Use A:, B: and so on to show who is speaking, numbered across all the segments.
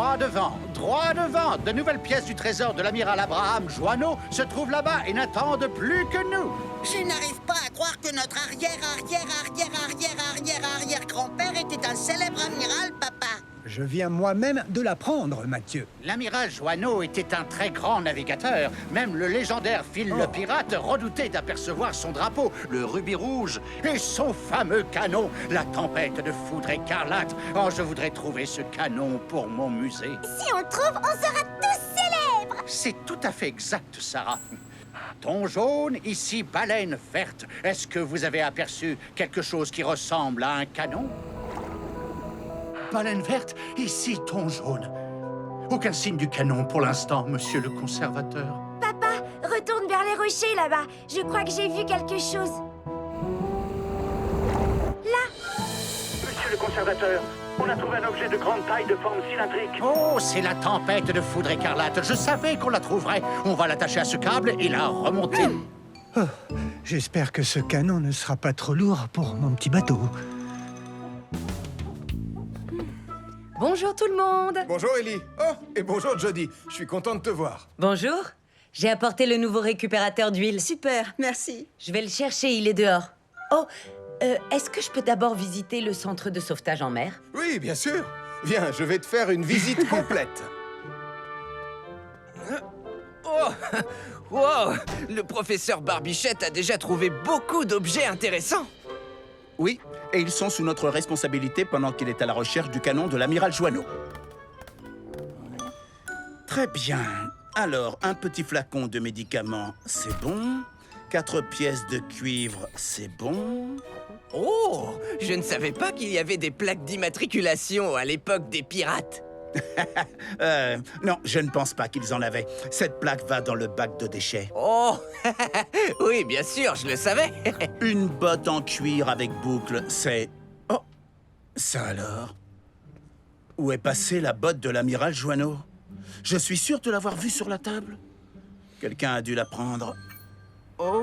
A: Droit devant, droit devant. De nouvelles pièces du trésor de l'amiral Abraham Joanneau se trouvent là-bas et n'attendent plus que nous.
B: Je n'arrive pas à croire que notre arrière-grand-père était un célèbre amiral, papa.
C: Je viens moi-même de l'apprendre, Mathieu.
A: L'amiral Joanneau était un très grand navigateur. Même le légendaire Phil le pirate redoutait d'apercevoir son drapeau, le rubis rouge, et son fameux canon, la tempête de foudre écarlate. Oh, je voudrais trouver ce canon pour mon musée.
D: Si on le trouve, on sera tous célèbres!
A: C'est tout à fait exact, Sarah. Thon jaune, ici baleine verte. Est-ce que vous avez aperçu quelque chose qui ressemble à un canon? Baleine verte, ici thon jaune. Aucun signe du canon pour l'instant, monsieur le conservateur.
D: Papa, retourne vers les rochers là-bas. Je crois que j'ai vu quelque chose. Là!
E: Monsieur le conservateur, on a trouvé un objet de grande taille de forme cylindrique.
A: Oh, c'est la tempête de foudre écarlate. Je savais qu'on la trouverait. On va l'attacher à ce câble et la remonter.
C: Oh, j'espère que ce canon ne sera pas trop lourd pour mon petit bateau.
F: Bonjour tout le monde.
G: Bonjour Ellie. Oh, et bonjour Jody. Je suis content de te voir.
F: Bonjour. J'ai apporté le nouveau récupérateur d'huile.
B: Super, merci.
F: Je vais le chercher, il est dehors. Oh, est-ce que je peux d'abord visiter le centre de sauvetage en mer?
G: Oui, bien sûr. Viens, je vais te faire une visite complète.
H: Oh! Wow! Le professeur Barbichette a déjà trouvé beaucoup d'objets intéressants.
I: Oui, et ils sont sous notre responsabilité pendant qu'il est à la recherche du canon de l'amiral Joanneau. Très bien. Alors, un petit flacon de médicaments, c'est bon. 4 pièces de cuivre, c'est bon.
H: Oh! Je ne savais pas qu'il y avait des plaques d'immatriculation à l'époque des pirates.
I: Non, je ne pense pas qu'ils en avaient. Cette plaque va dans le bac de déchets.
H: Oh! Oui, bien sûr, je le savais.
I: Une botte en cuir avec boucle, c'est... Oh! Ça alors? Où est passée la botte de l'amiral Joanneau? Je suis sûr de l'avoir vue sur la table. Quelqu'un a dû la prendre. Oh!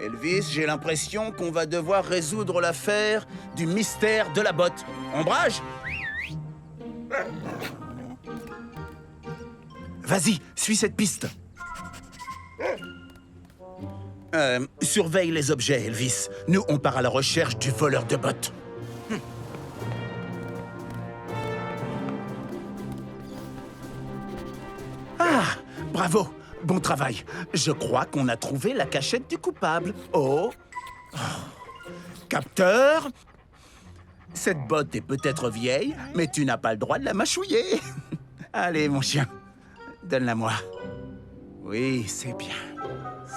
I: Elvis, j'ai l'impression qu'on va devoir résoudre l'affaire du mystère de la botte. Ombrage? Vas-y, suis cette piste. Surveille les objets, Elvis. Nous, on part à la recherche du voleur de bottes. Ah, bravo. Bon travail. Je crois qu'on a trouvé la cachette du coupable. Oh. Capteur. Cette botte est peut-être vieille, mais tu n'as pas le droit de la mâchouiller. Allez, mon chien, donne-la-moi. Oui, c'est bien.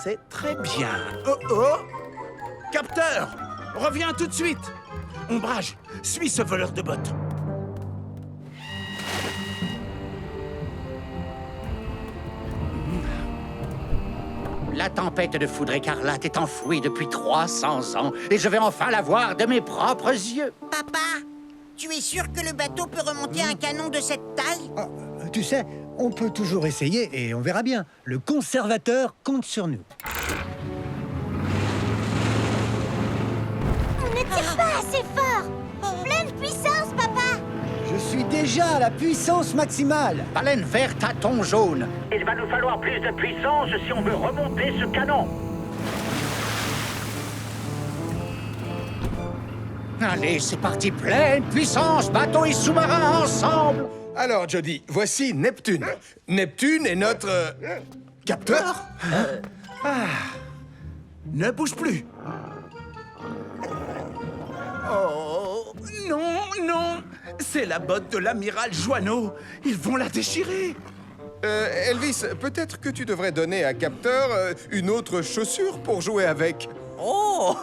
I: C'est très bien. Oh, oh! Capteur, reviens tout de suite. Ombrage, suis ce voleur de bottes.
A: La tempête de foudre écarlate est enfouie depuis 300 ans et je vais enfin la voir de mes propres yeux.
B: Papa, tu es sûr que le bateau peut remonter un canon de cette taille?
C: Tu sais, on peut toujours essayer et on verra bien. Le conservateur compte sur nous.
D: On ne tire pas assez fort! Pleine puissance, papa!
C: Je suis déjà à la puissance maximale.
A: Baleine verte à thon jaune.
E: Il va nous falloir plus de puissance si on veut remonter ce canon.
A: Allez, c'est parti, pleine puissance, bateau et sous-marin ensemble.
G: Alors Jody, voici Neptune. Neptune est notre... capteur.
I: Ne bouge plus. Oh, non, non. C'est la botte de l'amiral Joanneau. Ils vont la déchirer.
G: Elvis, peut-être que tu devrais donner à Capteur une autre chaussure pour jouer avec.
H: Oh!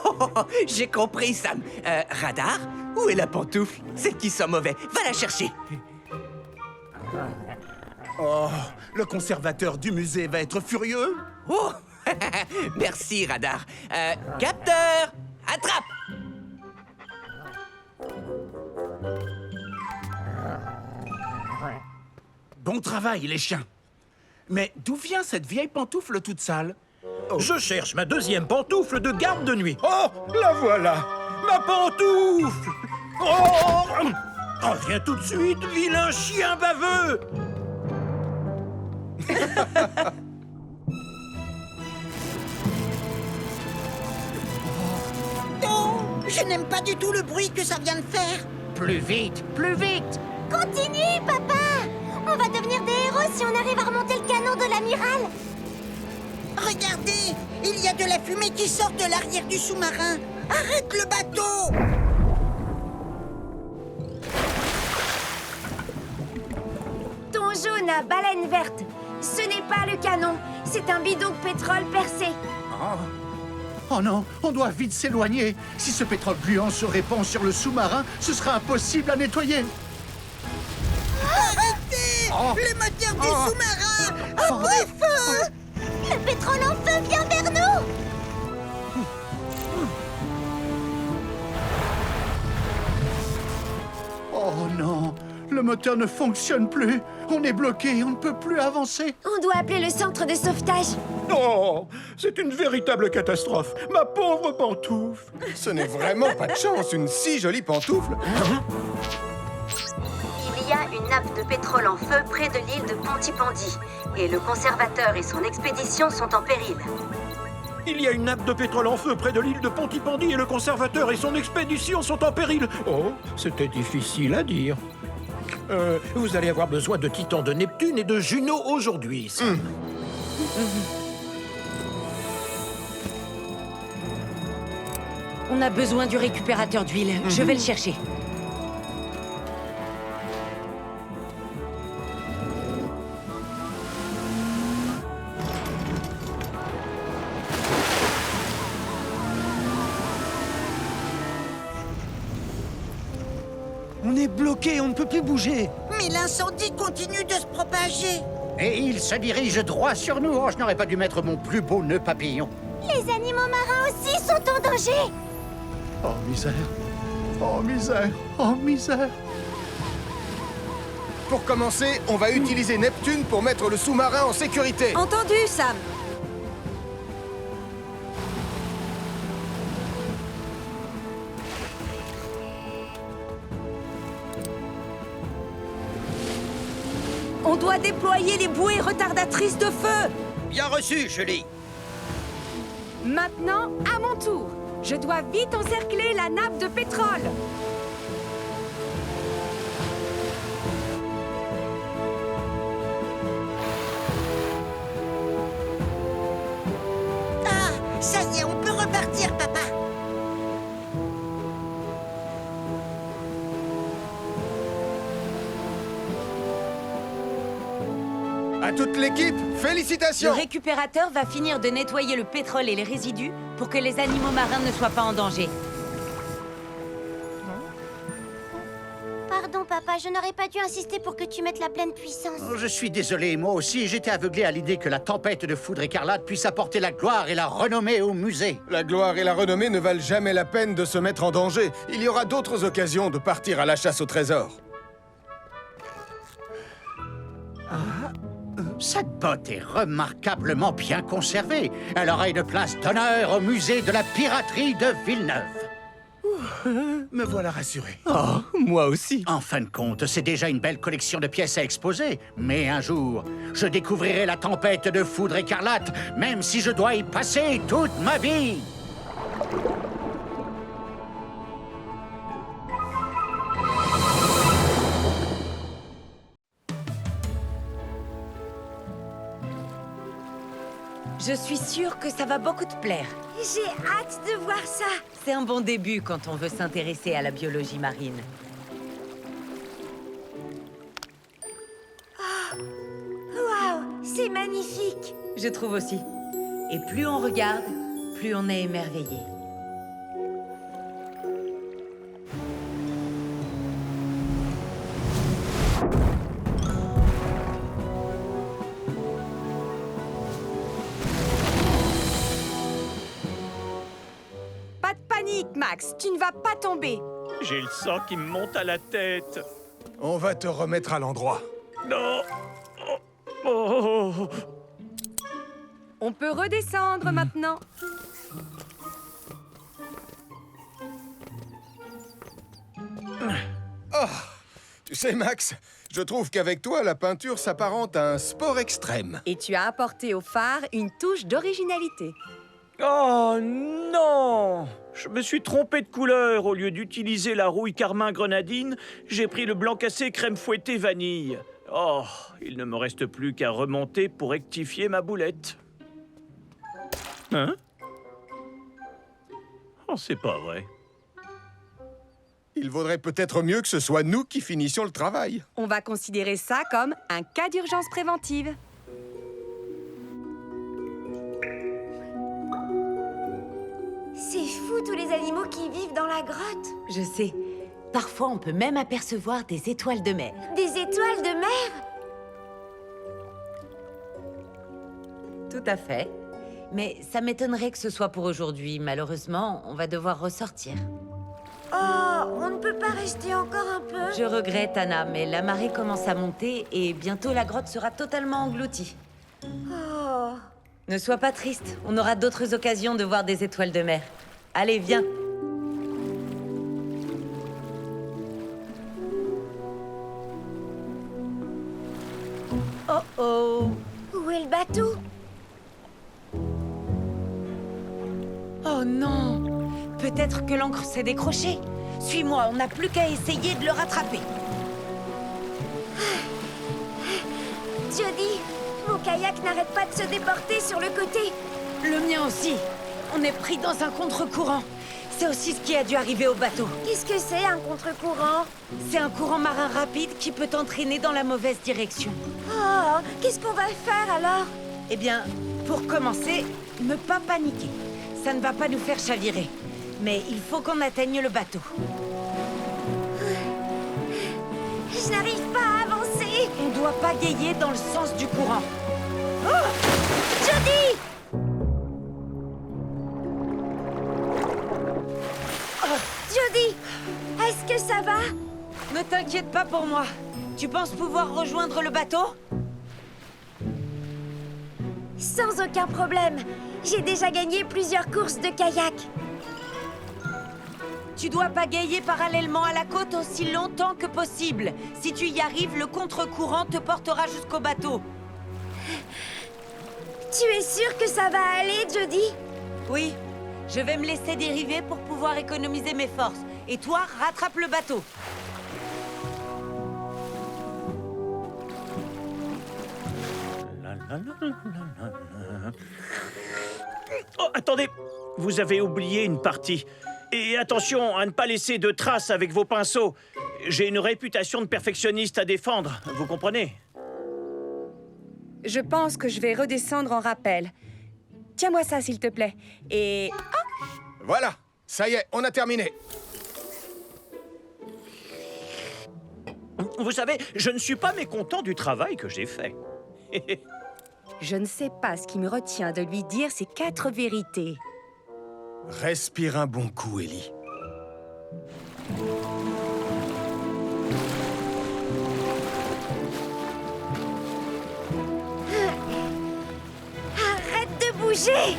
H: J'ai compris, Sam. Radar, où est la pantoufle? Celle qui sent mauvais. Va la chercher.
I: Oh, le conservateur du musée va être furieux.
H: Oh! Merci, Radar. Capteur, attrape!
I: Bon travail, les chiens. Mais d'où vient cette vieille pantoufle toute sale?
J: Je cherche ma deuxième pantoufle de garde de nuit.
G: Oh, la voilà.
J: Ma pantoufle! Oh! Reviens tout de suite, vilain chien baveux!
B: Oh, je n'aime pas du tout le bruit que ça vient de faire.
A: Plus vite, plus vite!
D: Continue, papa! On va devenir des héros si on arrive à remonter le canon de l'amiral.
B: Regardez, il y a de la fumée qui sort de l'arrière du sous-marin. Arrête le bateau!
D: Ton jaune à baleine verte, ce n'est pas le canon, c'est un bidon de pétrole percé.
A: Oh non, on doit vite s'éloigner. Si ce pétrole gluant se répand sur le sous-marin, ce sera impossible à nettoyer.
B: Arrêtez! Le moteur du sous-marin a pris feu!
D: Le pétrole en feu vient vers nous!
A: Oh non, le moteur ne fonctionne plus. On est bloqué, on ne peut plus avancer.
D: On doit appeler le centre de sauvetage.
J: Oh, c'est une véritable catastrophe. Ma pauvre pantoufle.
G: Ce n'est vraiment pas de chance, une si jolie pantoufle.
K: Il y a une nappe de pétrole en feu près de l'île de Pontypandy. Et le conservateur et son expédition sont en péril.
J: Il y a une nappe de pétrole en feu près de l'île de Pontypandy et le conservateur et son expédition sont en péril. Oh, c'était difficile à dire. Vous allez avoir besoin de Titan de Neptune et de Juno aujourd'hui, Sam.
F: On a besoin du récupérateur d'huile. Je vais le chercher.
C: On est bloqué, on ne peut plus bouger.
B: Mais l'incendie continue de se propager.
A: Et il se dirige droit sur nous. Oh, je n'aurais pas dû mettre mon plus beau nœud papillon.
D: Les animaux marins aussi sont en danger.
A: Oh misère, oh misère, oh misère.
G: Pour commencer, on va utiliser Neptune pour mettre le sous-marin en sécurité.
F: Entendu, Sam. On doit déployer les bouées retardatrices de feu.
H: Bien reçu, Julie.
L: Maintenant, à mon tour. Je dois vite encercler la nappe de pétrole.
B: Ah, ça y est, on peut repartir, papa.
G: À toute l'équipe,
F: Le
G: félicitations!
F: récupérateur va finir de nettoyer le pétrole et les résidus pour que les animaux marins ne soient pas en danger.
D: Pardon, papa, je n'aurais pas dû insister pour que tu mettes la pleine puissance.
A: Oh, je suis désolé, moi aussi, j'étais aveuglé à l'idée que la tempête de foudre écarlate puisse apporter la gloire et la renommée au musée.
G: La gloire et la renommée ne valent jamais la peine de se mettre en danger. Il y aura d'autres occasions de partir à la chasse au trésor.
A: Cette botte est remarquablement bien conservée. Elle aura une place d'honneur au musée de la piraterie de Villeneuve.
I: Me voilà rassuré.
H: Oh, moi aussi.
A: En fin de compte, c'est déjà une belle collection de pièces à exposer. Mais un jour, je découvrirai la tempête de foudre écarlate, même si je dois y passer toute ma vie.
F: Je suis sûre que ça va beaucoup te plaire.
D: J'ai hâte de voir ça.
F: C'est un bon début quand on veut s'intéresser à la biologie marine.
D: Waouh, c'est magnifique.
F: Je trouve aussi. Et plus on regarde, plus on est émerveillé.
L: Pas de panique, Max. Tu ne vas pas tomber.
J: J'ai le sang qui me monte à la tête.
G: On va te remettre à l'endroit.
J: Non. Oh.
L: On peut redescendre maintenant.
G: C'est Max. Je trouve qu'avec toi, la peinture s'apparente à un sport extrême.
L: Et tu as apporté au phare une touche d'originalité.
J: Oh non! Je me suis trompé de couleur. Au lieu d'utiliser la rouille carmin grenadine, j'ai pris le blanc cassé crème fouettée vanille. Oh, il ne me reste plus qu'à remonter pour rectifier ma boulette. Hein? Oh, c'est pas vrai.
G: Il vaudrait peut-être mieux que ce soit nous qui finissions le travail.
L: On va considérer ça comme un cas d'urgence préventive.
D: C'est fou tous les animaux qui vivent dans la grotte.
F: Je sais. Parfois, on peut même apercevoir des étoiles de mer.
D: Des étoiles de mer?
F: Tout à fait. Mais ça m'étonnerait que ce soit pour aujourd'hui. Malheureusement, on va devoir ressortir.
D: Oh, on ne peut pas rester encore un peu?
F: Je regrette, Anna, mais la marée commence à monter et bientôt la grotte sera totalement engloutie.
D: Oh.
F: Ne sois pas triste, on aura d'autres occasions de voir des étoiles de mer. Allez, viens. Oh oh!
D: Où est le bateau?
F: Oh non! Peut-être que l'ancre s'est décrochée. Suis-moi, on n'a plus qu'à essayer de le rattraper.
D: Jody, mon kayak n'arrête pas de se déporter sur le côté.
F: Le mien aussi. On est pris dans un contre-courant. C'est aussi ce qui a dû arriver au bateau.
D: Qu'est-ce que c'est, un contre-courant?
F: C'est un courant marin rapide qui peut t'entraîner dans la mauvaise direction.
D: Oh, qu'est-ce qu'on va faire alors?
F: Eh bien, pour commencer, ne pas paniquer. Ça ne va pas nous faire chavirer. Mais il faut qu'on atteigne le bateau.
D: Je n'arrive pas à avancer.
F: On doit pagayer dans le sens du courant.
D: Oh! Jody! Jody, est-ce que ça va?
F: Ne t'inquiète pas pour moi. Tu penses pouvoir rejoindre le bateau?
D: Sans aucun problème. J'ai déjà gagné plusieurs courses de kayak.
F: Tu dois pagayer parallèlement à la côte aussi longtemps que possible. Si tu y arrives, le contre-courant te portera jusqu'au bateau.
D: Tu es sûre que ça va aller, Jody?
F: Oui. Je vais me laisser dériver pour pouvoir économiser mes forces. Et toi, rattrape le bateau.
J: Oh, attendez! Vous avez oublié une partie. Et attention à ne pas laisser de traces avec vos pinceaux. J'ai une réputation de perfectionniste à défendre, vous comprenez?
L: Je pense que je vais redescendre en rappel. Tiens-moi ça, s'il te plaît. Et...
G: Voilà, ça y est, on a terminé.
J: Vous savez, je ne suis pas mécontent du travail que j'ai fait.
L: Je ne sais pas ce qui me retient de lui dire ces 4 vérités.
G: Respire un bon coup, Ellie.
D: Arrête de bouger!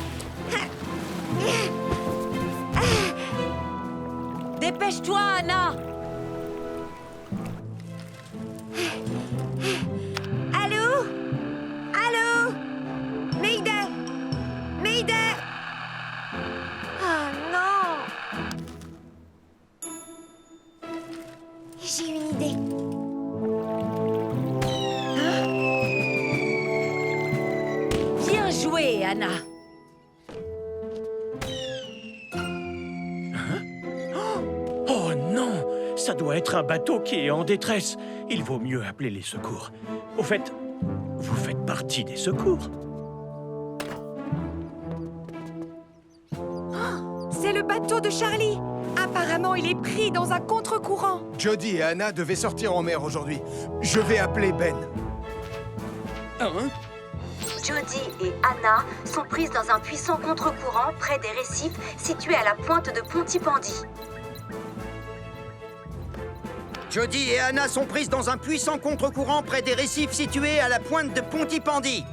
F: Dépêche-toi, Anna!
D: Allô? Allô? Mayday! Mayday! Oh non! J'ai une idée.
F: Bien joué, Anna!
J: Oh non! Ça doit être un bateau qui est en détresse. Il vaut mieux appeler les secours. Au fait, vous faites partie des secours.
L: C'est le bateau de Charlie. Apparemment, il est pris dans un contre-courant.
G: Jody et Anna devaient sortir en mer aujourd'hui. Je vais appeler Ben.
K: Jody et Anna sont prises dans un puissant contre-courant près des récifs situés à la pointe de Pontypandy.
A: Jody et Anna sont prises dans un puissant contre-courant près des récifs situés à la pointe de Pontypandy.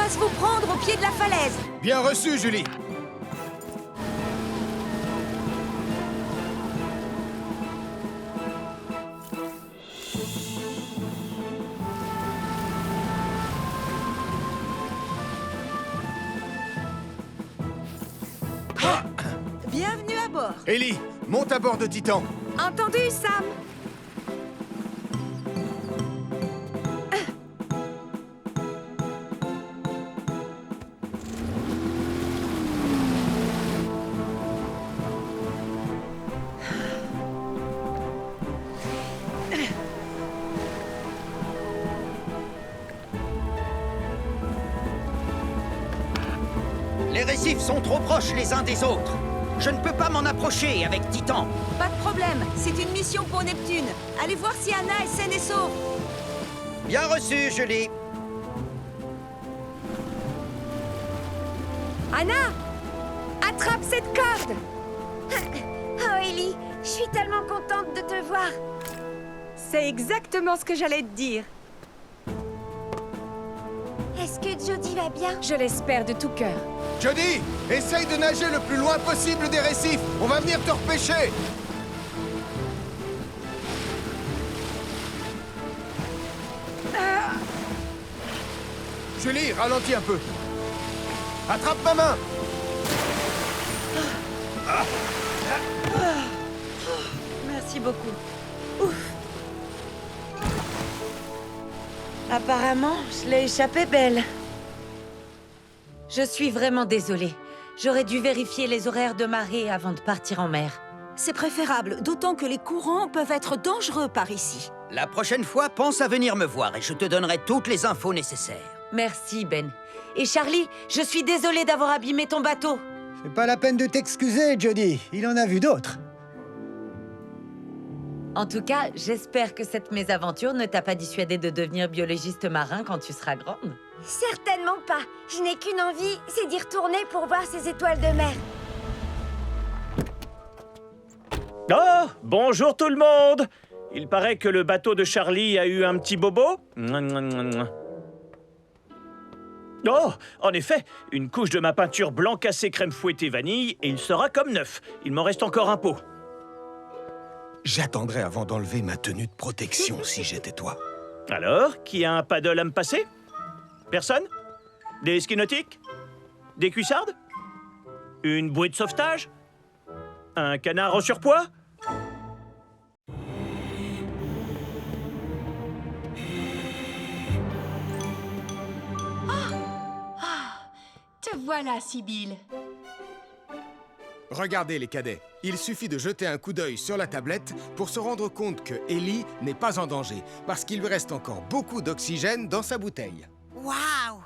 F: passe vous prendre au pied de la falaise.
G: Bien reçu, Julie.
F: Bienvenue à bord.
G: Ellie, monte à bord de Titan.
L: Entendu, Sam.
A: Les récifs sont trop proches les uns des autres. Je ne peux pas m'en approcher avec Titan.
F: Pas de problème, c'est une mission pour Neptune. Allez voir si Anna est saine et sauve.
A: Bien reçu, Julie.
D: Anna, attrape cette corde. Oh, Ellie, je suis tellement contente de te voir.
L: C'est exactement ce que j'allais te dire.
D: Est-ce que Jody va bien?
L: Je l'espère de tout cœur.
G: Jody, essaye de nager le plus loin possible des récifs. On va venir te repêcher. Julie, ralentis un peu. Attrape ma main.
F: Merci beaucoup. Ouf. Apparemment, je l'ai échappé belle. Je suis vraiment désolée. J'aurais dû vérifier les horaires de marée avant de partir en mer.
B: C'est préférable, d'autant que les courants peuvent être dangereux par ici.
A: La prochaine fois, pense à venir me voir et je te donnerai toutes les infos nécessaires.
F: Merci, Ben. Et Charlie, je suis désolée d'avoir abîmé ton bateau.
C: C'est pas la peine de t'excuser, Jody. Il en a vu d'autres.
F: En tout cas, j'espère que cette mésaventure ne t'a pas dissuadé de devenir biologiste marin quand tu seras grande.
D: Certainement pas. Je n'ai qu'une envie, c'est d'y retourner pour voir ces étoiles de mer.
M: Oh, bonjour tout le monde! Il paraît que le bateau de Charlie a eu un petit bobo. Oh, en effet, une couche de ma peinture blanc cassé crème fouettée vanille et il sera comme neuf. Il m'en reste encore un pot.
G: J'attendrai avant d'enlever ma tenue de protection si j'étais toi.
M: Alors, qui a un paddle à me passer? Personne? Des skis nautiques? Des cuissardes? Une bouée de sauvetage? Un canard en surpoids?
N: Te voilà, Sibylle.
G: Regardez les cadets, il suffit de jeter un coup d'œil sur la tablette pour se rendre compte que Ellie n'est pas en danger, parce qu'il lui reste encore beaucoup d'oxygène dans sa bouteille.
B: Waouh!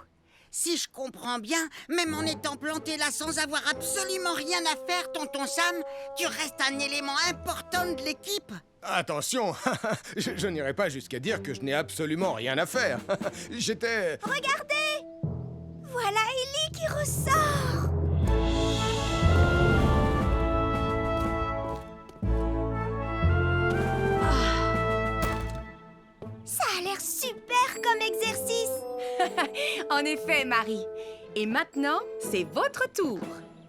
B: Si je comprends bien, même en étant planté là sans avoir absolument rien à faire, tonton Sam, tu restes un élément important de l'équipe.
G: Attention, je n'irai pas jusqu'à dire que je n'ai absolument rien à faire. J'étais...
D: Regardez! Voilà Ellie qui ressort! Ça a l'air super comme exercice!
L: En effet, Marie. Et maintenant, c'est votre tour.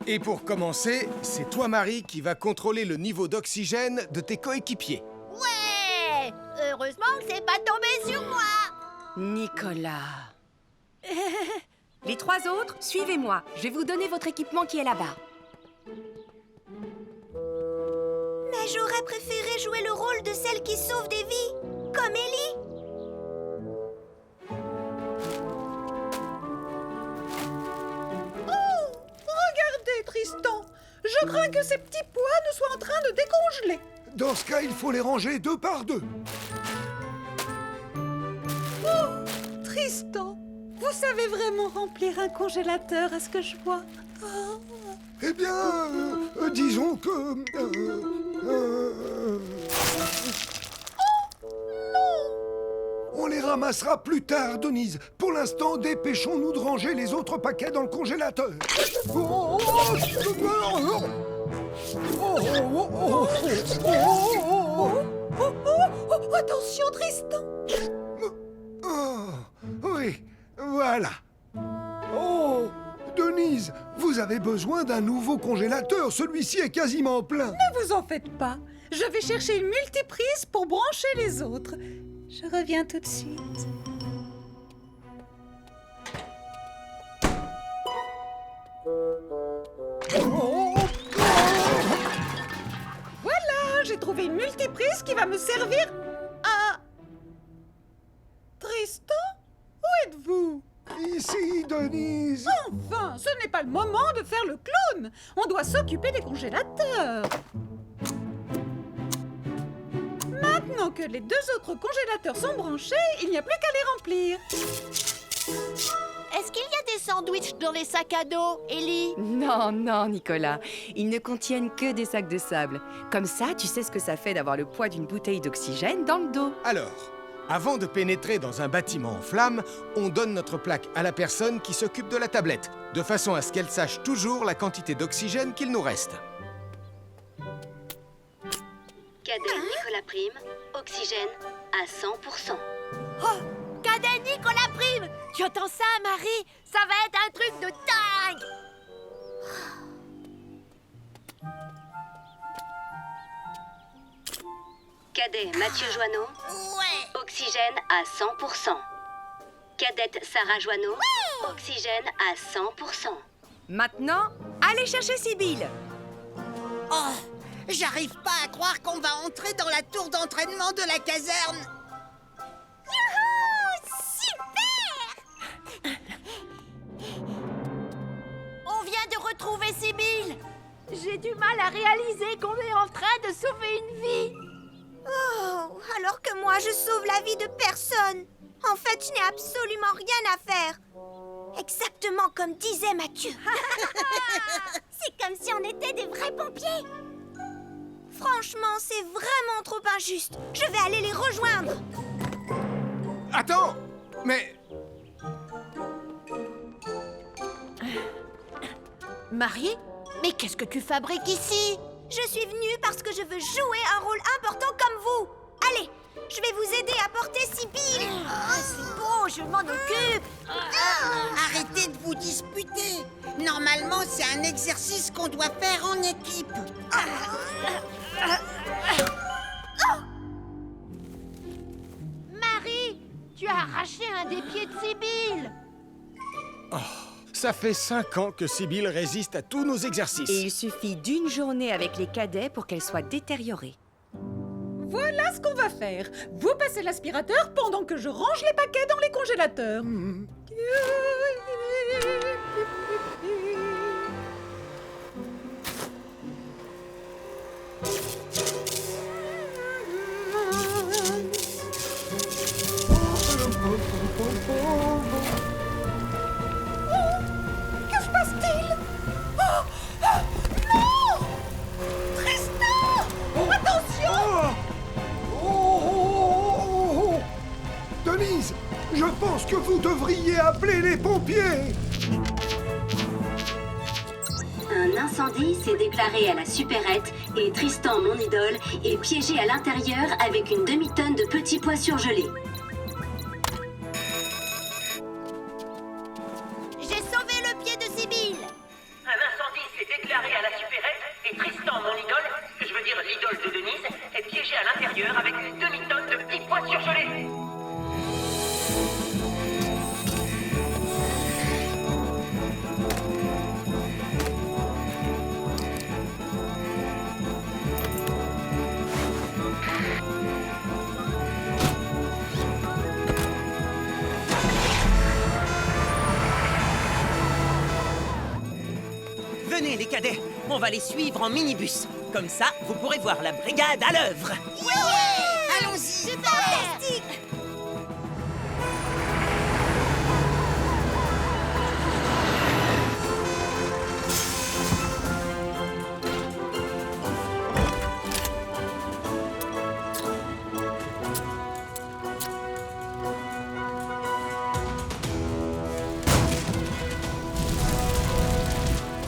G: Et pour commencer, c'est toi, Marie, qui va contrôler le niveau d'oxygène de tes coéquipiers.
D: Ouais! Heureusement que c'est pas tombé sur moi!
L: Nicolas. Les trois autres, suivez-moi. Je vais vous donner votre équipement qui est là-bas.
D: Mais j'aurais préféré jouer le rôle de celle qui sauve des vies, comme Ellie.
O: Regardez, Tristan. Je crains que ces petits pois ne soient en train de décongeler.
P: Dans ce cas, il faut les ranger deux par deux.
O: Oh, Tristan, vous savez vraiment remplir un congélateur, à ce que je vois. Oh.
P: Eh bien, disons que...
O: Oh, non!
P: On les ramassera plus tard, Denise. Pour l'instant, dépêchons-nous de ranger les autres paquets dans le congélateur.
O: Attention, Tristan!
P: Oui, voilà. besoin d'un nouveau congélateur. Celui-ci est quasiment plein.
O: Ne vous en faites pas. Je vais chercher une multiprise pour brancher les autres. Je reviens tout de suite. Voilà, j'ai trouvé une multiprise qui va me servir à... Tristan, où êtes-vous?
P: Ici, Denise.
O: Enfin, ce n'est pas le moment de faire le clown. On doit s'occuper des congélateurs. Maintenant que les 2 autres congélateurs sont branchés, il n'y a plus qu'à les remplir.
Q: Est-ce qu'il y a des sandwichs dans les sacs à dos, Ellie?
L: Non, non, Nicolas. Ils ne contiennent que des sacs de sable. Comme ça, tu sais ce que ça fait d'avoir le poids d'une bouteille d'oxygène dans le dos.
G: Alors, avant de pénétrer dans un bâtiment en flammes, on donne notre plaque à la personne qui s'occupe de la tablette, de façon à ce qu'elle sache toujours la quantité d'oxygène qu'il nous reste.
K: Cadet Nicolas Prime, oxygène à 100%.
Q: Oh, Cadet Nicolas Prime! Tu entends ça, Marie? Ça va être un truc de dingue!
K: Cadet Mathieu Joanneau,
B: Ouais.
K: oxygène à 100%. Cadette Sarah Joanneau, oxygène à 100%.
L: Maintenant, allez chercher Sibylle.
B: Oh, j'arrive pas à croire qu'on va entrer dans la tour d'entraînement de la caserne.
Q: Super! On vient de retrouver Sibylle! J'ai du mal à réaliser qu'on est en train de sauver une vie!
D: Oh, alors que moi, je sauve la vie de personne. En fait, je n'ai absolument rien à faire. Exactement comme disait Mathieu. C'est comme si on était des vrais pompiers. Franchement, c'est vraiment trop injuste. Je vais aller les rejoindre.
G: Attends! Mais...
Q: Marie? Mais qu'est-ce que tu fabriques ici?
D: Je suis venue parce que je veux jouer un rôle important comme vous. Allez, je vais vous aider à porter Sibylle.
Q: C'est bon, je m'en occupe.
B: Arrêtez de vous disputer. Normalement, c'est un exercice qu'on doit faire en équipe.
Q: Marie, tu as arraché un des pieds de Sibylle.
G: Oh, ça fait 5 ans que Sibylle résiste à tous nos exercices.
L: Et il suffit d'une journée avec les cadets pour qu'elle soit détériorée.
O: Voilà ce qu'on va faire. Vous passez l'aspirateur pendant que je range les paquets dans les congélateurs. Que se passe-t-il? Non! Tristan! Attention!
P: Denise, je pense que vous devriez appeler les pompiers.
K: Un incendie s'est déclaré à la supérette et Tristan, mon idole, est piégé à l'intérieur avec une demi-tonne de petits pois surgelés.
Q: J'ai sauvé le pied de Sibylle.
E: Un incendie s'est déclaré à la supérette et Tristan, mon idole, je veux dire l'idole de Denise, est piégé à l'intérieur avec une demi-tonne de petits pois surgelés.
H: Venez les cadets, on va les suivre en minibus. Comme ça, vous pourrez voir la brigade à l'œuvre.
B: Allons-y.
D: Fantastique!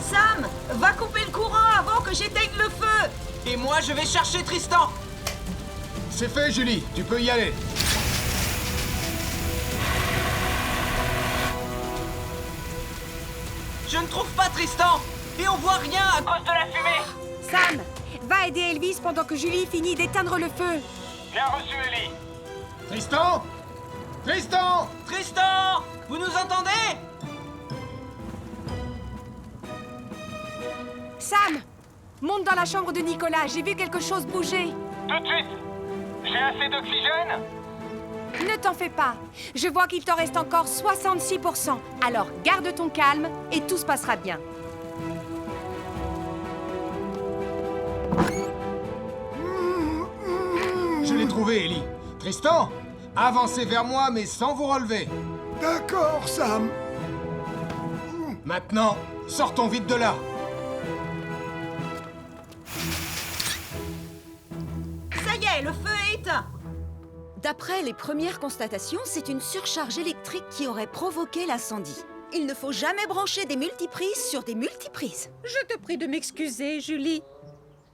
F: Sam, va couper le courant avant que j'éteigne le feu.
H: Et moi, je vais chercher Tristan.
G: C'est fait, Julie, tu peux y aller.
H: Je ne trouve pas Tristan. et on voit rien à cause de la fumée.
L: Sam, va aider Elvis pendant que Julie finit d'éteindre le feu.
E: Bien reçu, Ellie.
G: Tristan Tristan
H: Tristan, vous nous entendez?
L: Sam, monte dans la chambre de Nicolas, j'ai vu quelque chose bouger.
E: Tout de suite. J'ai assez d'oxygène?
L: Ne t'en fais pas, je vois qu'il t'en reste encore 66%. Alors garde ton calme et tout se passera bien.
G: Je l'ai trouvé, Ellie. Tristan, avancez vers moi, mais sans vous relever.
P: D'accord, Sam.
G: Maintenant, sortons vite de là.
O: Ça y est, le feu est éteint. D'après les premières constatations, c'est une surcharge électrique qui aurait provoqué l'incendie. Il ne faut jamais brancher des multiprises sur des multiprises.
F: Je te prie de m'excuser, Julie.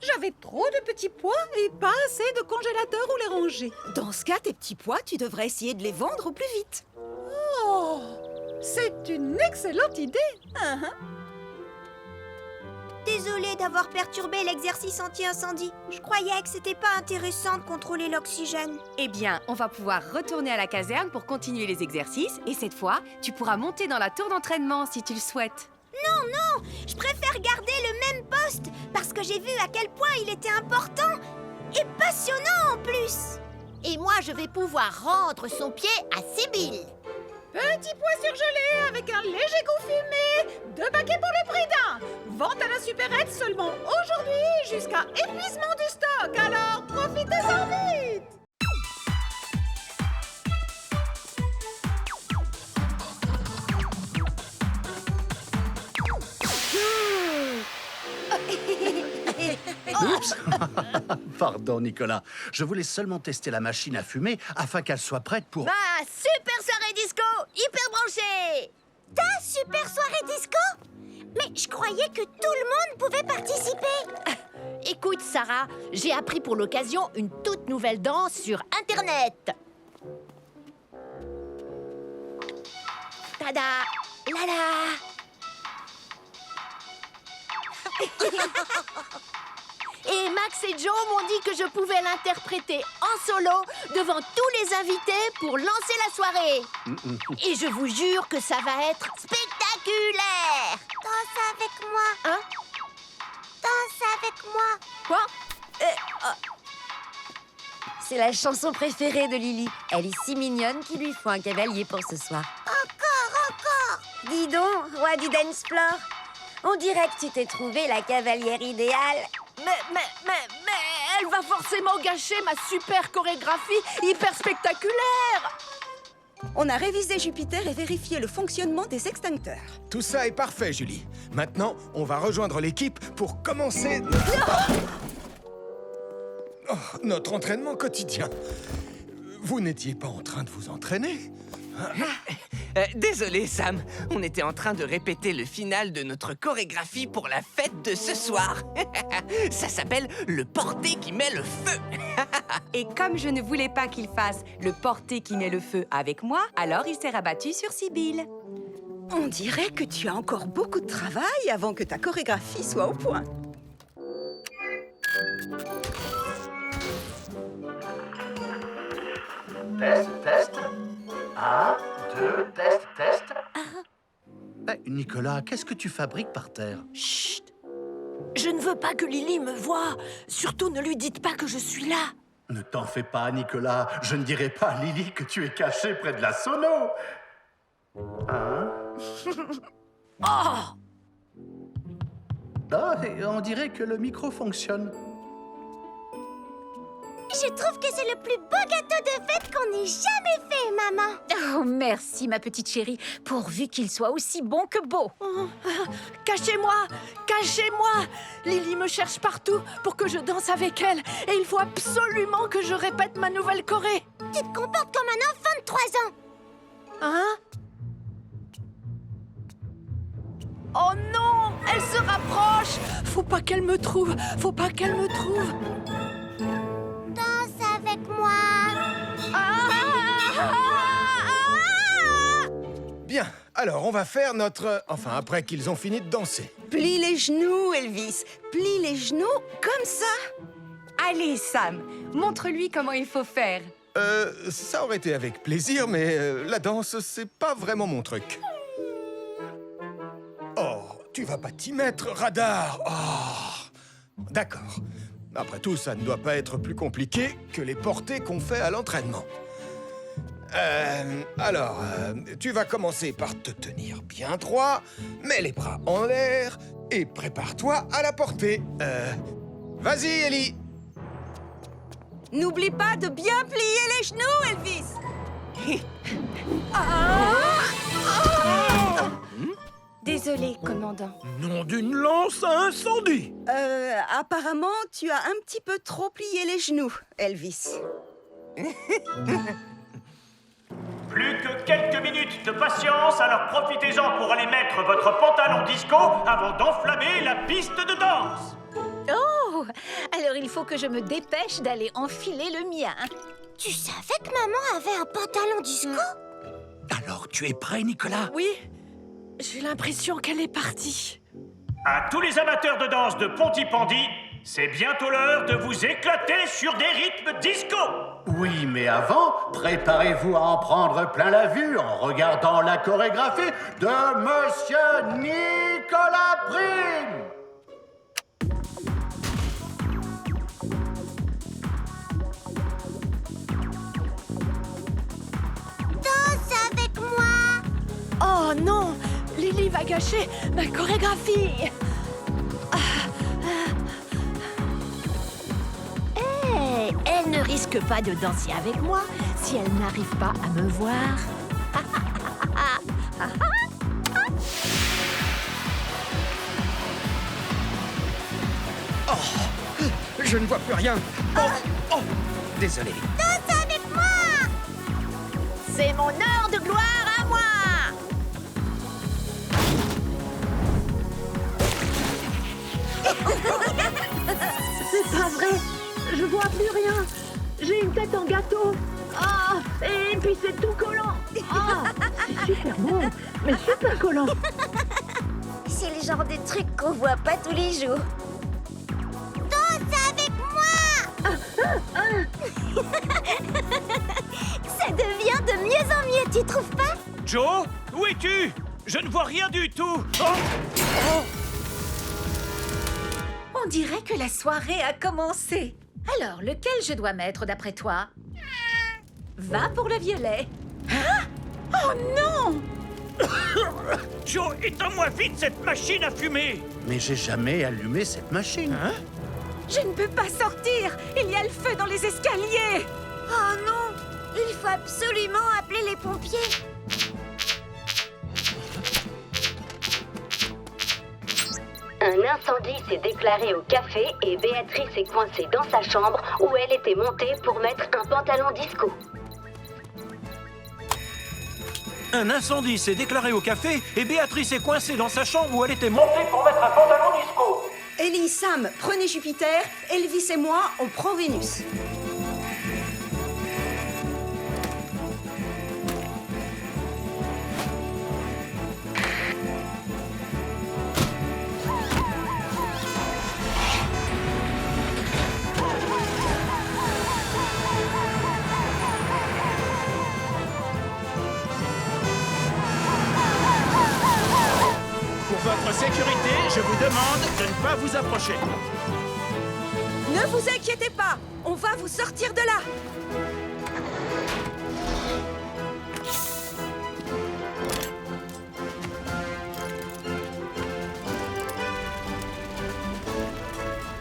F: J'avais trop de petits pois et pas assez de congélateur où les ranger.
O: Dans ce cas, tes petits pois, tu devrais essayer de les vendre au plus vite.
F: Oh, c'est une excellente idée.
D: Désolée d'avoir perturbé l'exercice anti-incendie. Je croyais que c'était pas intéressant de contrôler l'oxygène.
L: Eh bien, on va pouvoir retourner à la caserne pour continuer les exercices. Et cette fois, tu pourras monter dans la tour d'entraînement si tu le souhaites.
D: Non, non, je préfère garder le même poste parce que j'ai vu à quel point il était important et passionnant en plus.
Q: Et moi, je vais pouvoir rendre son pied à Sibylle.
F: Petit pois surgelé avec un léger goût fumé. 2 paquets pour le prix d'un. Vente à la supérette seulement aujourd'hui jusqu'à épuisement du stock. Alors profitez-en vite.
A: Oups. Pardon, Nicolas. Je voulais seulement tester la machine à fumer afin qu'elle soit prête pour...
Q: Bah, super soirée disco, hyper branchée.
D: Ta super soirée disco? Mais je croyais que tout le monde pouvait participer.
Q: Écoute, Sarah, j'ai appris pour l'occasion une toute nouvelle danse sur Internet. Tada! Lala! Et Max et Joe m'ont dit que je pouvais l'interpréter en solo devant tous les invités pour lancer la soirée. Et je vous jure que ça va être spectaculaire.
D: Danse avec moi.
Q: Hein?
D: Danse avec moi.
Q: Quoi?
R: C'est la chanson préférée de Lily. Elle est si mignonne qu'il lui faut un cavalier pour ce soir.
D: Encore.
R: Dis donc, roi du dance floor, on dirait que tu t'es trouvé la cavalière idéale.
Q: Mais elle va forcément gâcher ma super chorégraphie hyper spectaculaire.
O: On a révisé Jupiter et vérifié le fonctionnement des extincteurs.
G: Tout ça est parfait, Julie. Maintenant, on va rejoindre l'équipe pour commencer notre entraînement quotidien. Vous n'étiez pas en train de vous entraîner?
H: Désolé, Sam. On était en train de répéter le final de notre chorégraphie pour la fête de ce soir. Ça s'appelle le porté qui met le feu.
L: Et comme je ne voulais pas qu'il fasse le porté qui met le feu avec moi, alors il s'est rabattu sur Sibylle.
O: On dirait que tu as encore beaucoup de travail avant que ta chorégraphie soit au point.
A: Test. 1, 2, test. Nicolas, qu'est-ce que tu fabriques par terre?
Q: Chut! Je ne veux pas que Lily me voie. Surtout, ne lui dites pas que je suis là.
A: Ne t'en fais pas, Nicolas. Je ne dirai pas à Lily que tu es caché près de la sono. Hein?
Q: Oh!
A: Ah, et on dirait que le micro fonctionne.
D: Je trouve que c'est le plus beau gâteau de fête qu'on ait jamais fait, maman.
Q: Oh, merci, ma petite chérie, pourvu qu'il soit aussi bon que beau. Cachez-moi! Lily me cherche partout pour que je danse avec elle. Et il faut absolument que je répète ma nouvelle choré.
D: Tu te comportes comme un enfant de 3 ans.
Q: Hein? Oh non! Elle se rapproche! Faut pas qu'elle me trouve!
D: Danse avec moi.
G: Bien, Alors, on va faire notre... Enfin, après qu'ils ont fini de danser.
O: Plie les genoux, Elvis. Plie les genoux comme ça.
L: Allez, Sam, montre-lui comment il faut faire.
G: Ça aurait été avec plaisir, mais la danse, c'est pas vraiment mon truc. Oh, tu vas pas t'y mettre, Radar. Oh, d'accord. Après tout, ça ne doit pas être plus compliqué que les portées qu'on fait à l'entraînement. Alors, tu vas commencer par te tenir bien droit, mets les bras en l'air et prépare-toi à la portée. Vas-y, Ellie.
O: N'oublie pas de bien plier les genoux, Elvis.
Q: Désolé, commandant.
J: Nom d'une lance à incendie!
O: Apparemment, tu as un petit peu trop plié les genoux, Elvis.
M: Plus que quelques minutes de patience, alors profitez-en pour aller mettre votre pantalon disco avant d'enflammer la piste de danse.
Q: Oh, alors il faut que je me dépêche d'aller enfiler le mien.
D: Tu savais que maman avait un pantalon disco?
A: Alors, tu es prêt, Nicolas?
Q: Oui, j'ai l'impression qu'elle est partie.
M: À tous les amateurs de danse de Pontypandy, c'est bientôt l'heure de vous éclater sur des rythmes disco.
A: Oui, mais avant, préparez-vous à en prendre plein la vue en regardant la chorégraphie de Monsieur Nicolas Prime.
D: Danse avec moi!
Q: Oh non, Lily va gâcher ma chorégraphie. Hey, elle ne risque pas de danser avec moi si elle n'arrive pas à me voir.
J: Oh, je ne vois plus rien. Oh, désolé.
D: Danse avec moi!
Q: C'est mon heure de gloire à moi.
F: C'est pas vrai. Je vois plus rien. J'ai une tête en gâteau. Ah, et puis c'est tout collant. Ah, c'est super bon, mais super collant.
R: C'est le genre de truc qu'on voit pas tous les jours.
D: Danse avec moi! Ça devient de mieux en mieux, tu trouves pas?
M: Joe, où es-tu? Je ne vois rien du tout. Oh.
Q: On dirait que la soirée a commencé. Alors, lequel je dois mettre d'après toi? Va pour le violet. Hein? Oh non!
M: Joe, éteins-moi vite cette machine à fumer.
A: Mais j'ai jamais allumé cette machine.
M: Hein?
Q: Je ne peux pas sortir. Il y a le feu dans les escaliers.
D: Oh non! Il faut absolument appeler les pompiers.
K: Un incendie s'est déclaré au café et Béatrice est coincée dans sa chambre où elle était montée pour mettre un pantalon disco.
J: Un incendie s'est déclaré au café et Béatrice est coincée dans sa chambre où elle était montée pour mettre un pantalon disco.
O: Ellie, Sam, prenez Jupiter. Elvis et moi, on prend Vénus.
J: Pour votre sécurité, je vous demande de ne pas vous approcher.
O: Ne vous inquiétez pas, on va vous sortir de là.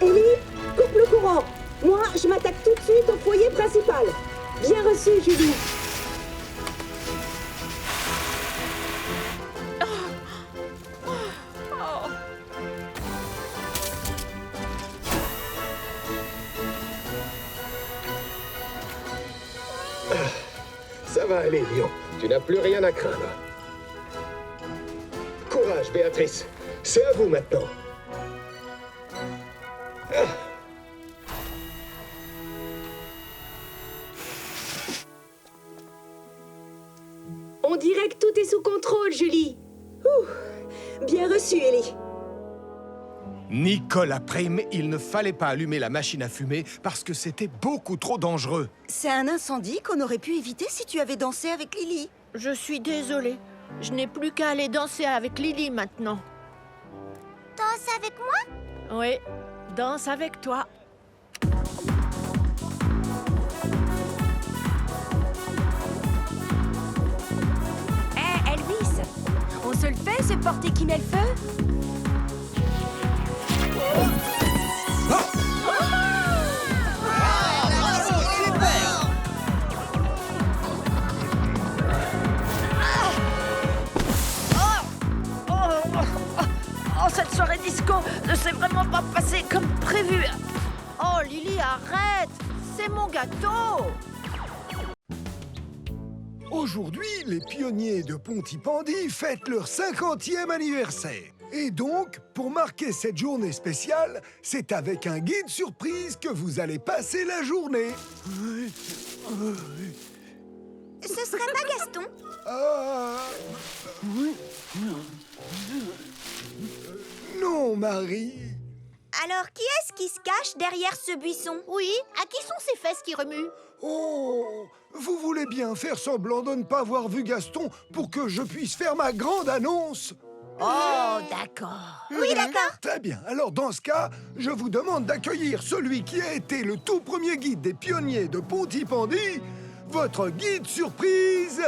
F: Ellie, coupe le courant. Moi, je m'attaque tout de suite au foyer principal. Bien reçu, Julie.
G: Ça va aller, Lion. Tu n'as plus rien à craindre. Courage, Béatrice. C'est à vous maintenant.
F: On dirait que tout
S: tout est sous contrôle, Julie. Ouh, bien reçu, Ellie.
G: Nicole Prime, il ne fallait pas allumer la machine à fumer parce que c'était beaucoup trop dangereux.
O: C'est un incendie qu'on aurait pu éviter si tu avais dansé avec Lily.
Q: Je suis désolée. Je n'ai plus qu'à aller danser avec Lily maintenant.
D: Danse avec moi?
Q: Oui, danse avec toi.
R: Hé, Elvis, on se le fait, ce porté qui met le feu?
Q: Oh, cette soirée disco ne s'est vraiment pas passée comme prévu. Oh, Lily, arrête! C'est mon gâteau!
P: Aujourd'hui, les pionniers de Pontypandy fêtent leur 50e anniversaire. Et donc, pour marquer cette journée spéciale, c'est avec un guide surprise que vous allez passer la journée.
D: Ce serait pas Gaston?
P: Non, Marie.
D: Alors, qui est-ce qui se cache derrière ce buisson?
Q: Oui, à qui sont ces fesses qui remuent?
P: Oh, vous voulez bien faire semblant de ne pas avoir vu Gaston pour que je puisse faire ma grande annonce?
Q: Oh, d'accord.
D: Oui, d'accord.
P: Très bien. Alors, dans ce cas, je vous demande d'accueillir celui qui a été le tout premier guide des pionniers de Pontypandy, votre guide surprise,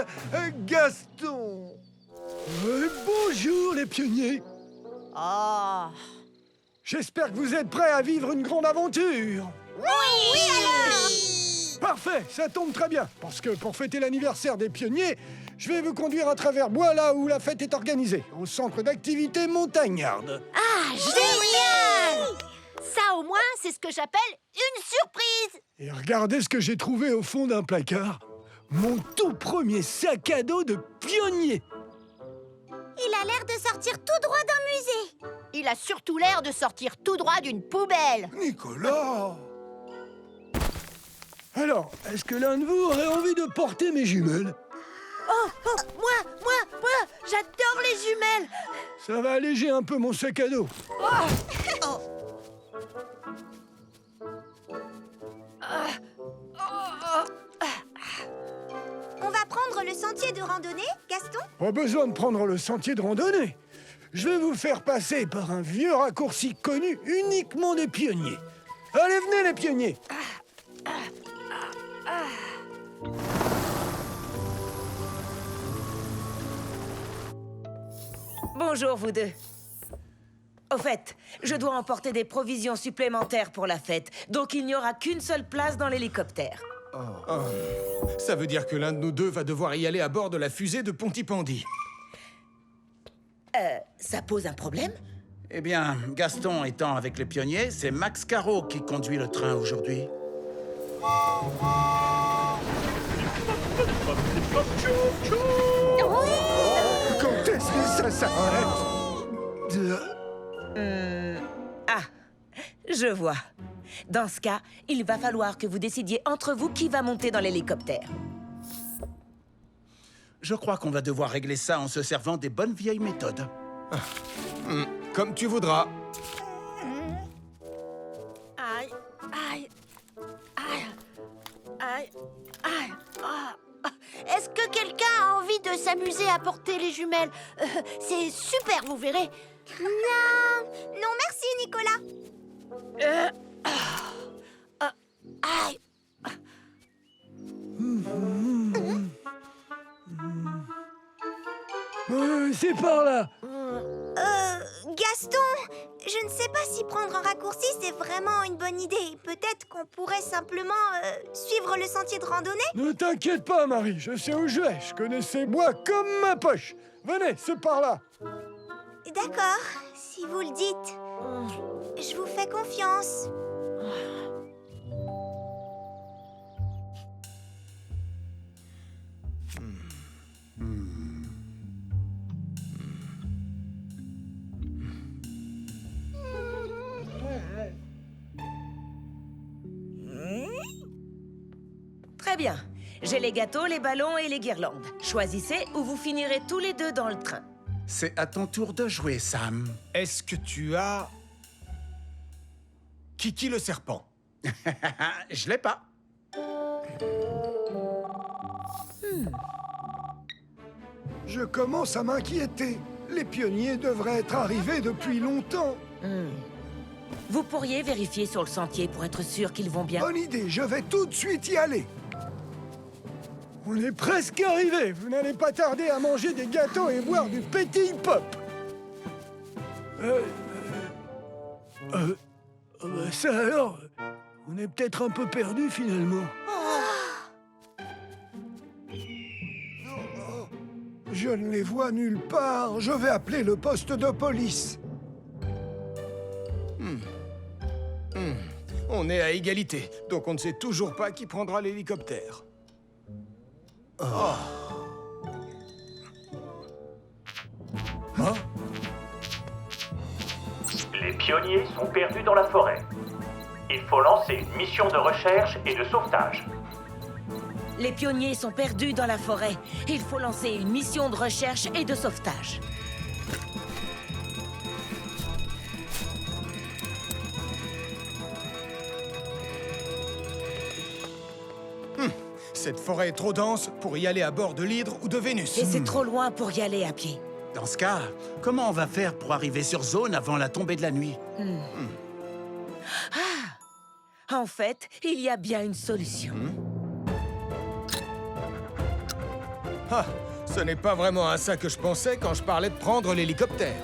P: Gaston. Bonjour, les pionniers.
Q: Oh.
P: J'espère que vous êtes prêts à vivre une grande aventure.
D: Oui, alors.
P: Parfait, ça tombe très bien. Parce que pour fêter l'anniversaire des pionniers, je vais vous conduire à travers bois là où la fête est organisée, au centre d'activité montagnarde.
Q: Ah, génial! Ça, au moins, c'est ce que j'appelle une surprise!
P: Et regardez ce que j'ai trouvé au fond d'un placard. Mon tout premier sac à dos de pionnier.
D: Il a l'air de sortir tout droit d'un musée.
Q: Il a surtout l'air de sortir tout droit d'une poubelle.
P: Nicolas! Alors, est-ce que l'un de vous aurait envie de porter mes jumelles?
Q: Moi, j'adore les jumelles.
P: Ça va alléger un peu mon sac à dos.
D: On va prendre le sentier de randonnée, Gaston?
P: Pas besoin de prendre le sentier de randonnée. Je vais vous faire passer par un vieux raccourci connu uniquement des pionniers. Allez, venez les pionniers.
T: Bonjour, vous deux. Au fait, je dois emporter des provisions supplémentaires pour la fête, donc il n'y aura qu'une seule place dans l'hélicoptère.
G: Ça veut dire que l'un de nous deux va devoir y aller à bord de la fusée de Pontypandy.
T: Ça pose un problème?
I: Eh bien, Gaston étant avec les pionniers, c'est Max Caro qui conduit le train aujourd'hui.
P: Quand est-ce que ça s'arrête?
T: Ah, je vois. Dans ce cas, il va falloir que vous décidiez entre vous qui va monter dans l'hélicoptère.
I: Je crois qu'on va devoir régler ça en se servant des bonnes vieilles méthodes.
G: Comme tu voudras.
Q: Aïe, aïe, aïe, aïe, aïe. Ah. Est-ce que quelqu'un a envie de s'amuser à porter les jumelles? C'est super, vous verrez.
D: Non, non merci, Nicolas.
Q: Aïe.
P: C'est par là.
D: Gaston, je ne sais pas si prendre un raccourci, c'est vraiment une bonne idée. Peut-être qu'on pourrait simplement suivre le sentier de randonnée.
P: Ne t'inquiète pas, Marie, je sais où je vais. Je connais ces bois comme ma poche. Venez, c'est par là.
D: D'accord, si vous le dites. Je vous fais confiance.
T: Très bien. J'ai les gâteaux, les ballons et les guirlandes. Choisissez ou vous finirez tous les deux dans le train.
I: C'est à ton tour de jouer, Sam.
G: Est-ce que tu as... Kiki le serpent?
I: Je l'ai pas.
P: Je commence à m'inquiéter. Les pionniers devraient être arrivés depuis longtemps.
T: Vous pourriez vérifier sur le sentier pour être sûr qu'ils vont bien.
P: Bonne idée, je vais tout de suite y aller. On est presque arrivés. Vous n'allez pas tarder à manger des gâteaux et boire du Petit Pop. Ça alors, on est peut-être un peu perdu finalement. Je ne les vois nulle part. Je vais appeler le poste de police.
G: On est à égalité, donc on ne sait toujours pas qui prendra l'hélicoptère.
E: Les pionniers sont perdus dans la forêt. Il faut lancer une mission de recherche et de sauvetage.
T: Les pionniers sont perdus dans la forêt. Il faut lancer une mission de recherche et de sauvetage.
G: Cette forêt est trop dense pour y aller à bord de l'Hydre ou de Vénus.
T: Et c'est trop loin pour y aller à pied.
I: Dans ce cas, comment on va faire pour arriver sur zone avant la tombée de la nuit?
T: En fait, il y a bien une solution.
G: Ce n'est pas vraiment à ça que je pensais quand je parlais de prendre l'hélicoptère.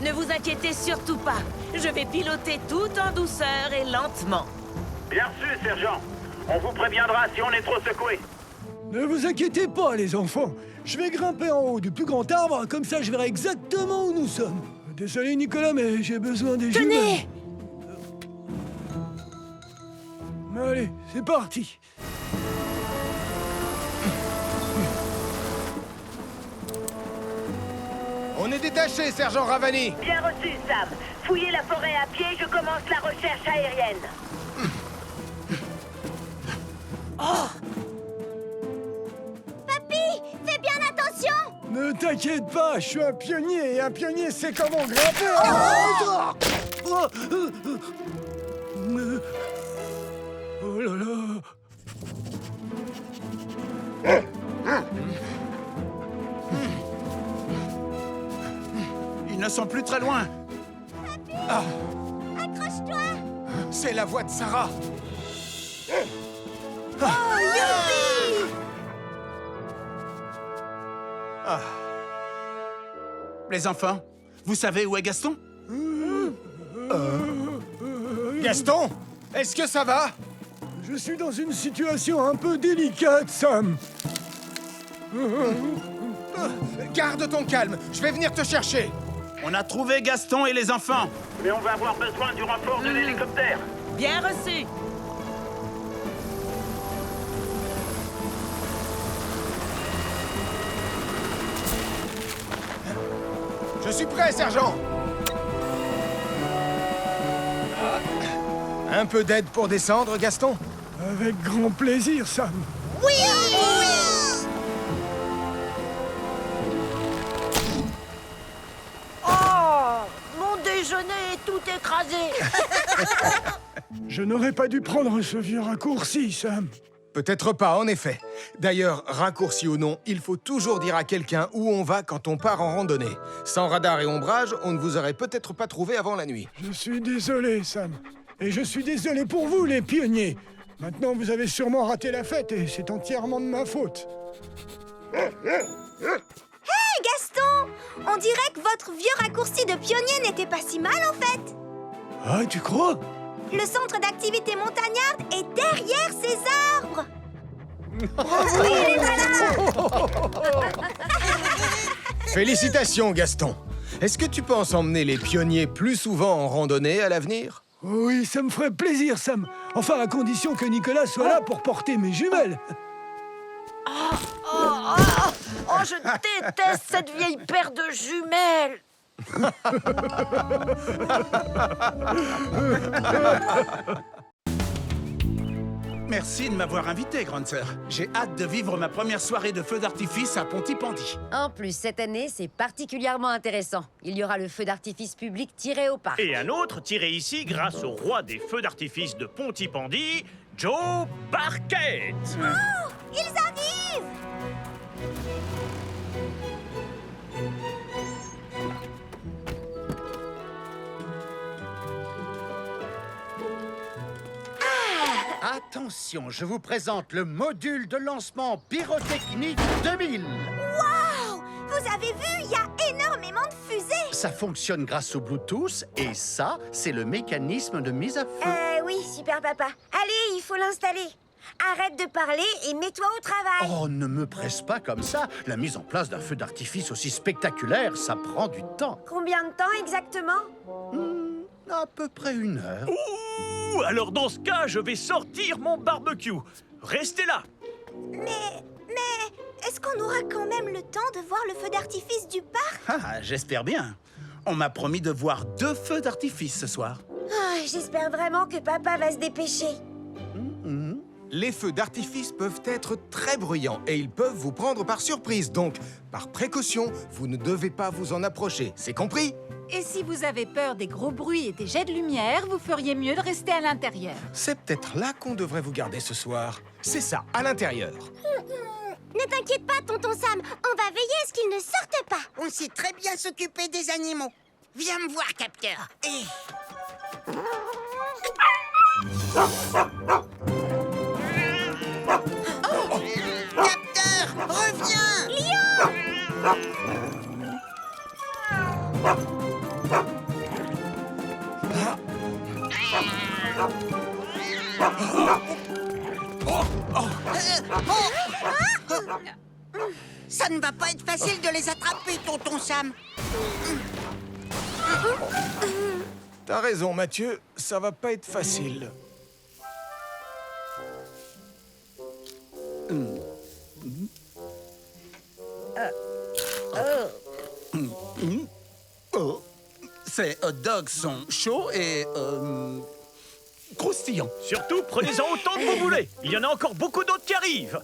T: Ne vous inquiétez surtout pas. Je vais piloter tout en douceur et lentement.
E: Bien reçu, sergent. On vous préviendra si on est trop secoué.
P: Ne vous inquiétez pas, les enfants. Je vais grimper en haut du plus grand arbre, comme ça je verrai exactement où nous sommes. Désolé, Nicolas, mais j'ai besoin des jumelles.
T: Tenez!
P: Allez, c'est parti.
G: On est détaché, sergent Ravani.
R: Bien reçu, Sam. Fouillez la forêt à pied, je commence la recherche aérienne.
D: Papy, fais bien attention!
P: Ne t'inquiète pas, je suis un pionnier, et un pionnier sait comment grimper. Oh là là.
I: Ils ne sont plus très loin.
D: Accroche-toi!
G: C'est la voix de Sarah.
I: Les enfants, vous savez où est Gaston?
G: Gaston, est-ce que ça va?
P: Je suis dans une situation un peu délicate, Sam.
G: Garde ton calme, je vais venir te chercher.
I: On a trouvé Gaston et les enfants.
E: Mais on va avoir besoin du renfort de l'hélicoptère.
T: Bien reçu.
G: Je suis prêt, sergent. Un peu d'aide pour descendre, Gaston?
P: Avec grand plaisir, Sam.
D: Oui!
Q: Mon déjeuner est tout écrasé.
P: Je n'aurais pas dû prendre ce vieux raccourci, Sam.
G: Peut-être pas, en effet. D'ailleurs, raccourci ou non, il faut toujours dire à quelqu'un où on va quand on part en randonnée. Sans radar et ombrage, on ne vous aurait peut-être pas trouvé avant la nuit.
P: Je suis désolé, Sam. Et je suis désolé pour vous, les pionniers. Maintenant, vous avez sûrement raté la fête et c'est entièrement de ma faute.
D: Hé, Gaston! On dirait que votre vieux raccourci de pionnier n'était pas si mal, en fait.
P: Ah, tu crois?
D: Le centre d'activité montagnarde est derrière ces arbres.
G: Félicitations, Gaston. Est-ce que tu penses emmener les pionniers plus souvent en randonnée à l'avenir?
P: Oui, ça me ferait plaisir, Sam. Enfin, à condition que Nicolas soit là pour porter mes jumelles.
Q: Oh, je déteste cette vieille paire de jumelles.
I: Merci de m'avoir invité, grande sœur. J'ai hâte de vivre ma première soirée de feu d'artifice à Pontypandy.
R: En plus, cette année, c'est particulièrement intéressant. Il y aura le feu d'artifice public tiré au parc.
M: Et un autre tiré ici grâce au roi des feux d'artifice de Pontypandy, Joe Barquette.
D: Oh, ils arrivent!
A: Attention, je vous présente le module de lancement pyrotechnique 2000.
D: Waouh! Vous avez vu, il y a énormément de fusées!
A: Ça fonctionne grâce au Bluetooth et ça, c'est le mécanisme de mise à feu.
R: Oui, super papa. Allez, il faut l'installer. Arrête de parler et mets-toi au travail.
A: Oh, ne me presse pas comme ça. La mise en place d'un feu d'artifice aussi spectaculaire, ça prend du temps.
R: Combien de temps exactement?
A: À peu près 1 heure.
M: Ouh, alors dans ce cas, je vais sortir mon barbecue. Restez là.
D: Mais est-ce qu'on aura quand même le temps de voir le feu d'artifice du parc?
I: Ah, j'espère bien. On m'a promis de voir 2 feux d'artifice ce soir.
R: J'espère vraiment que papa va se dépêcher.
G: Les feux d'artifice peuvent être très bruyants et ils peuvent vous prendre par surprise. Donc, par précaution, vous ne devez pas vous en approcher. C'est compris?
Q: Et si vous avez peur des gros bruits et des jets de lumière, vous feriez mieux de rester à l'intérieur.
G: C'est peut-être là qu'on devrait vous garder ce soir. C'est ça, à l'intérieur.
D: Ne t'inquiète pas, tonton Sam. On va veiller à ce qu'ils ne sortent pas.
B: On sait très bien s'occuper des animaux. Viens me voir, capteur. Capteur, reviens! Ça ne va pas être facile de les attraper, tonton Sam.
G: T'as raison, Mathieu, ça va pas être facile.
I: Oh, ces hot dogs sont chauds et croustillants.
M: Surtout, prenez-en autant que vous voulez. Il y en a encore beaucoup d'autres qui arrivent.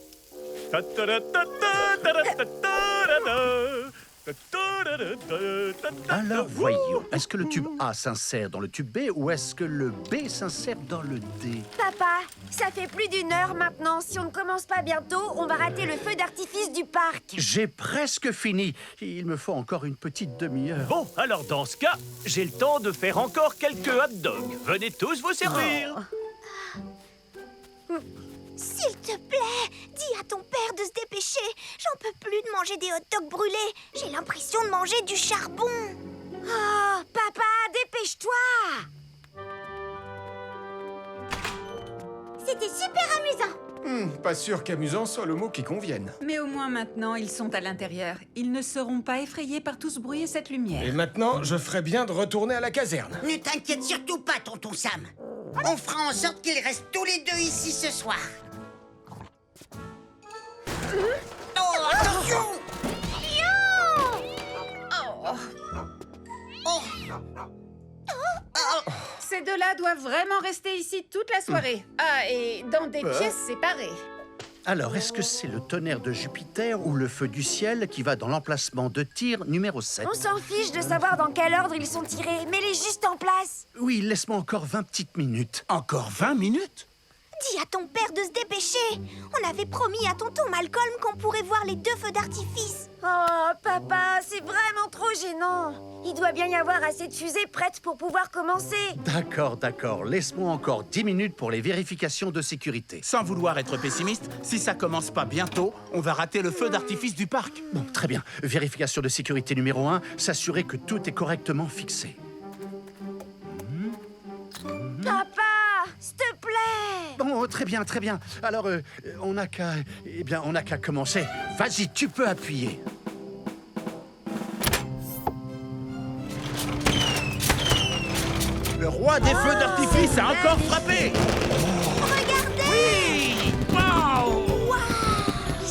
A: Alors voyons, est-ce que le tube A s'insère dans le tube B ou est-ce que le B s'insère dans le D?
R: Papa, ça fait plus d'1 heure maintenant. Si on ne commence pas bientôt, on va rater le feu d'artifice du parc.
A: J'ai presque fini. Il me faut encore une petite demi-heure.
M: Bon, alors dans ce cas, j'ai le temps de faire encore quelques hot dogs. Venez tous vous servir.
D: S'il te plaît, dis à ton père de se dépêcher. J'en peux plus de manger des hot dogs brûlés. J'ai l'impression de manger du charbon.
R: Oh, papa, dépêche-toi!
D: C'était super amusant.
G: Pas sûr qu'amusant soit le mot qui convienne.
F: Mais au moins maintenant, ils sont à l'intérieur. Ils ne seront pas effrayés par tout ce bruit et cette lumière.
G: Et maintenant, je ferais bien de retourner à la caserne.
B: Ne t'inquiète surtout pas, tonton Sam. On fera en sorte qu'ils restent tous les 2 ici ce soir. Oh, attention!
F: Ces deux-là doivent vraiment rester ici toute la soirée. Ah, et dans des pièces séparées.
A: Alors, est-ce que c'est le tonnerre de Jupiter ou le feu du ciel qui va dans l'emplacement de tir numéro 7?
R: On s'en fiche de savoir dans quel ordre ils sont tirés. Mets-les juste en place.
A: Oui, laisse-moi encore 20 petites minutes.
I: Encore 20 minutes?
D: Dis à ton père de se dépêcher. On avait promis à tonton Malcolm qu'on pourrait voir les 2 feux d'artifice.
R: Oh, papa, c'est vraiment trop gênant. Il doit bien y avoir assez de fusées prêtes pour pouvoir commencer.
A: D'accord. Laisse-moi encore 10 minutes pour les vérifications de sécurité.
I: Sans vouloir être pessimiste, si ça commence pas bientôt, on va rater le feu d'artifice du parc.
A: Bon, très bien. Vérification de sécurité numéro 1, s'assurer que tout est correctement fixé.
R: Papa, s'il te plaît.
A: Bon, très bien. Alors, on n'a qu'à commencer. Vas-y, tu peux appuyer.
I: Le roi des feux d'artifice a encore frappé.
D: Regardez!
I: Oui! Wow!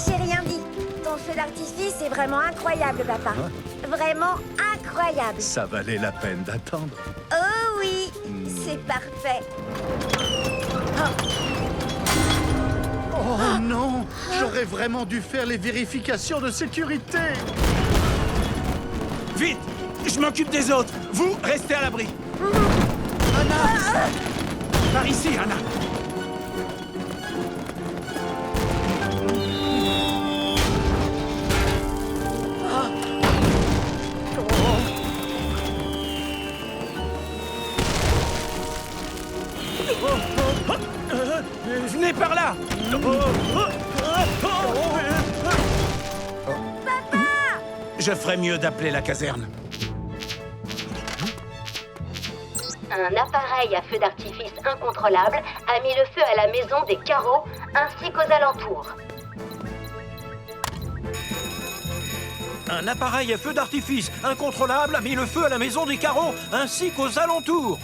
R: J'ai rien dit. Ton feu d'artifice est vraiment incroyable, papa. Vraiment incroyable.
A: Ça valait la peine d'attendre.
R: Oh oui, c'est parfait. Oh.
A: non! J'aurais vraiment dû faire les vérifications de sécurité!
I: Vite! Je m'occupe des autres. Vous, restez à l'abri.
A: Anna!
I: Par ici, Anna. Venez par là.
R: Papa!
I: Je ferais mieux d'appeler la caserne.
K: Un appareil à feu d'artifice incontrôlable a mis le feu à la maison des Carreaux ainsi qu'aux alentours.
J: Un appareil à feu d'artifice incontrôlable a mis le feu à la maison des Carreaux ainsi qu'aux alentours.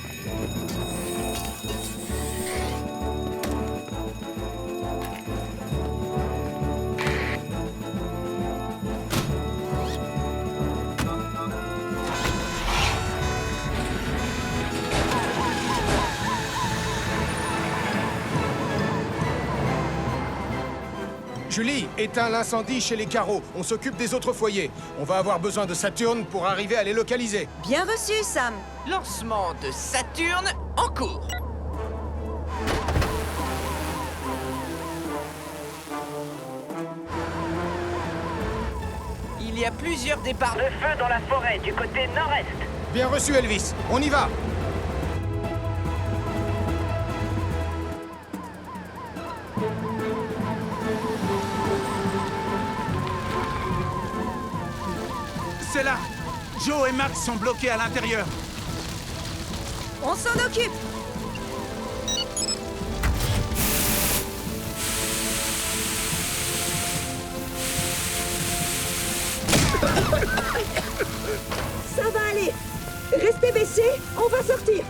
G: Julie, éteins l'incendie chez les Carreaux. On s'occupe des autres foyers. On va avoir besoin de Saturne pour arriver à les localiser.
O: Bien reçu, Sam.
H: Lancement de Saturne en cours. Il y a plusieurs départs
E: de feu dans la forêt du côté nord-est.
G: Bien reçu, Elvis. On y va.
I: C'est là. Joe et Max sont bloqués à l'intérieur.
O: On s'en occupe.
S: Ça va aller. Restez baissés, on va sortir.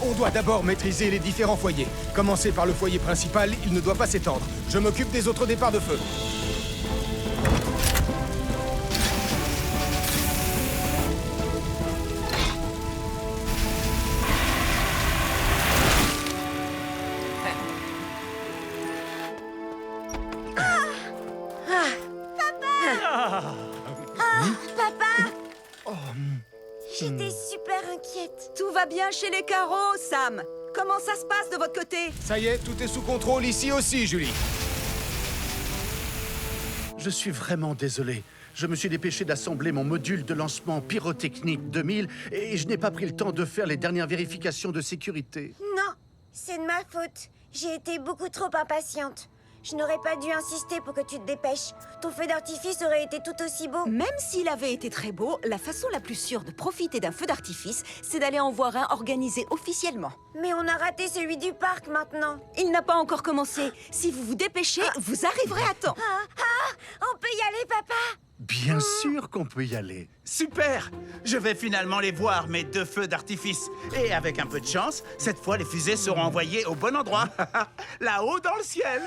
G: On doit d'abord maîtriser les différents foyers. Commencer par le foyer principal, il ne doit pas s'étendre. Je m'occupe des autres départs de feu.
R: J'étais super inquiète.
O: Tout va bien chez les Carreaux, Sam. Comment ça se passe de votre côté?
G: Ça y est, tout est sous contrôle ici aussi, Julie.
A: Je suis vraiment désolé. Je me suis dépêché d'assembler mon module de lancement pyrotechnique 2000 et je n'ai pas pris le temps de faire les dernières vérifications de sécurité.
R: Non, c'est de ma faute. J'ai été beaucoup trop impatiente. Je n'aurais pas dû insister pour que tu te dépêches. Ton feu d'artifice aurait été tout aussi beau.
O: Même s'il avait été très beau, la façon la plus sûre de profiter d'un feu d'artifice, c'est d'aller en voir un organisé officiellement.
R: Mais on a raté celui du parc maintenant.
O: Il n'a pas encore commencé. Si vous vous dépêchez, vous arriverez à temps.
R: On peut y aller, papa?
A: Bien sûr qu'on peut y aller.
I: Super! Je vais finalement les voir, mes 2 feux d'artifice. Et avec un peu de chance, cette fois, les fusées seront envoyées au bon endroit. Là-haut dans le ciel.